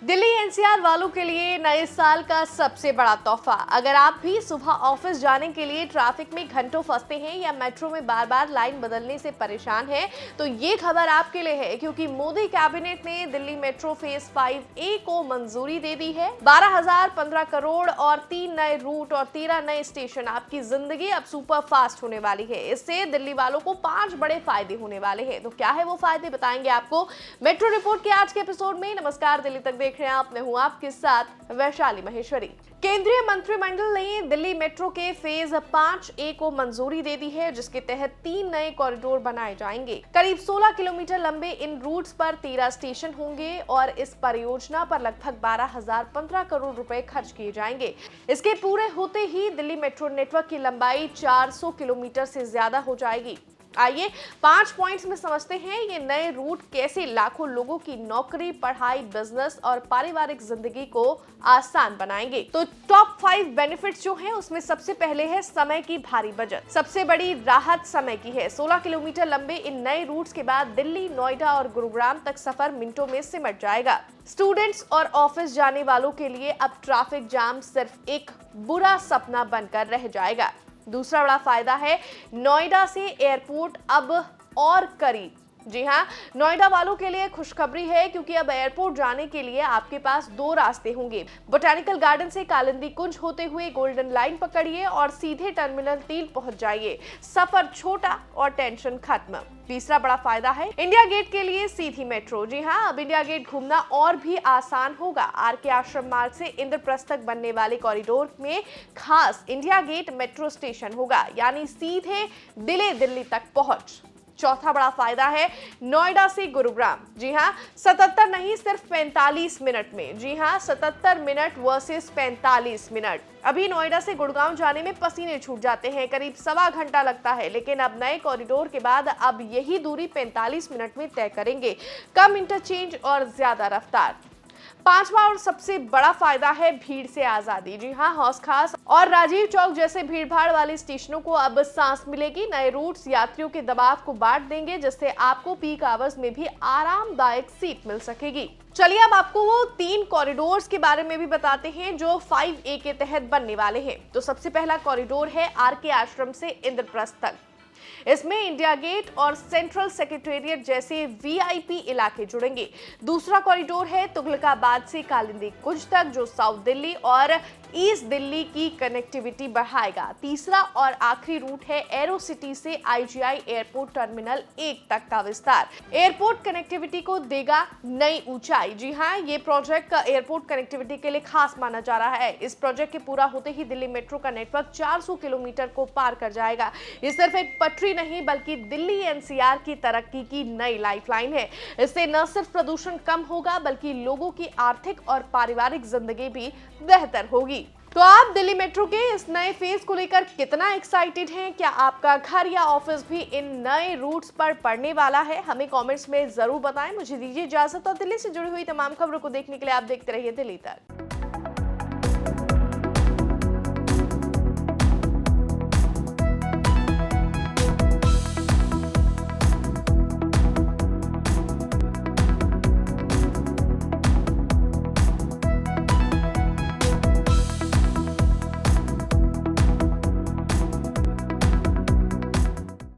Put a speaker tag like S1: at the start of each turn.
S1: Delhi NCR वालों के लिए नए साल का सबसे बड़ा तोहफा। अगर आप भी सुबह ऑफिस जाने के लिए ट्रैफिक में घंटों फंसते हैं या मेट्रो में बार बार लाइन बदलने से परेशान हैं, तो ये खबर आपके लिए है, क्योंकि मोदी कैबिनेट ने दिल्ली मेट्रो फेज 5A को मंजूरी दे दी है। 12,015 करोड़ और 3 नए रूट और 13 नए स्टेशन। आपकी जिंदगी अब सुपर फास्ट होने वाली है। इससे दिल्ली वालों को 5 बड़े फायदे होने वाले हैं। तो क्या है वो फायदे, बताएंगे आपको मेट्रो रिपोर्ट के आज के एपिसोड में। नमस्कार, दिल्ली तक देख रहे हैं आप, मैं हूं आपके साथ वैशाली महेश्वरी। केंद्रीय मंत्रिमंडल ने दिल्ली मेट्रो के फेज 5A को मंजूरी दे दी है, जिसके तहत 3 नए कॉरिडोर बनाए जाएंगे। करीब 16 किलोमीटर लंबे इन रूट्स पर 13 स्टेशन होंगे और इस परियोजना पर लगभग 12,015 करोड़ रुपए खर्च किए जाएंगे। इसके पूरे होते ही दिल्ली मेट्रो नेटवर्क की लंबाई 400 किलोमीटर से ज्यादा हो जाएगी। आइए 5 पॉइंट्स में समझते हैं ये नए रूट कैसे लाखों लोगों की नौकरी, पढ़ाई, बिजनेस और पारिवारिक जिंदगी को आसान बनाएंगे। तो टॉप 5 बेनिफिट्स जो हैं उसमें सबसे पहले है समय की भारी बचत। सबसे बड़ी राहत समय की है। 16 किलोमीटर लंबे इन नए रूट्स के बाद दिल्ली, नोएडा और गुरुग्राम तक सफर मिनटों में सिमट जाएगा। स्टूडेंट्स और ऑफिस जाने वालों के लिए अब ट्रैफिक जाम सिर्फ एक बुरा सपना बनकर रह जाएगा। दूसरा बड़ा फायदा है, नोएडा से एयरपोर्ट अब और करीब। जी हाँ, नोएडा वालों के लिए खुशखबरी है, क्योंकि अब एयरपोर्ट जाने के लिए आपके पास 2 रास्ते होंगे। बोटैनिकल गार्डन से कालिंदी कुंज होते हुए गोल्डन लाइन पकड़िए और सीधे टर्मिनल 3 पहुंच जाइए। सफर छोटा और टेंशन खत्म। तीसरा बड़ा फायदा है, इंडिया गेट के लिए सीधी मेट्रो। जी हाँ, अब इंडिया गेट घूमना और भी आसान होगा। आरके आश्रम मार्ग से इंद्रप्रस्थ तक बनने वाले कॉरिडोर में खास इंडिया गेट मेट्रो स्टेशन होगा, यानी सीधे दिल्ली तक पहुंच। चौथा बड़ा फायदा है, नोएडा से गुरुग्राम। जी हाँ, 77 नहीं, सिर्फ 45 मिनट में। जी हाँ, 77 मिनट वर्सेस 45 मिनट। अभी नोएडा से गुड़गांव जाने में पसीने छूट जाते हैं, करीब सवा घंटा लगता है, लेकिन अब नए कॉरिडोर के बाद अब यही दूरी 45 मिनट में तय करेंगे। कम इंटरचेंज और ज्यादा रफ्तार। पांचवा और सबसे बड़ा फायदा है भीड़ से आजादी। जी हाँ, हौस खास और राजीव चौक जैसे भीड़भाड़ वाले स्टेशनों को अब सांस मिलेगी। नए रूट्स यात्रियों के दबाव को बांट देंगे, जिससे आपको पीक आवर्स में भी आरामदायक सीट मिल सकेगी। चलिए अब आपको वो 3 कॉरिडोर्स के बारे में भी बताते हैं जो 5A के तहत बनने वाले हैं। तो सबसे पहला कॉरिडोर है आरके आश्रम से इंद्रप्रस्थ तक। इसमें इंडिया गेट और सेंट्रल सेक्रेटेरिएट जैसे वीआईपी इलाके जुड़ेंगे। दूसरा कॉरिडोर है तुगलकाबाद से कालिंदी कुंज तक, जो साउथ दिल्ली और ईस्ट दिल्ली की कनेक्टिविटी बढ़ाएगा। तीसरा और आखिरी रूट है एरो सिटी से आईजीआई एयरपोर्ट टर्मिनल 1 तक का विस्तार। एयरपोर्ट कनेक्टिविटी को देगा नई ऊंचाई। जी हाँ, ये प्रोजेक्ट का एयरपोर्ट कनेक्टिविटी के लिए खास माना जा रहा है। इस प्रोजेक्ट के पूरा होते ही दिल्ली मेट्रो का नेटवर्क 400 किलोमीटर को पार कर जाएगा। ये सिर्फ एक पटरी नहीं, बल्कि दिल्ली एनसीआर की तरक्की की नई लाइफलाइन है। इससे न सिर्फ प्रदूषण कम होगा, बल्कि लोगों की आर्थिक और पारिवारिक जिंदगी भी बेहतर होगी। तो आप दिल्ली मेट्रो के इस नए फेज को लेकर कितना एक्साइटेड हैं? क्या आपका घर या ऑफिस भी इन नए रूट्स पर पड़ने वाला है? हमें कमेंट्स में जरूर बताएं। मुझे दीजिए इजाजत, और दिल्ली से जुड़ी हुई तमाम खबरों को देखने के लिए आप देखते रहिए दिल्ली तक।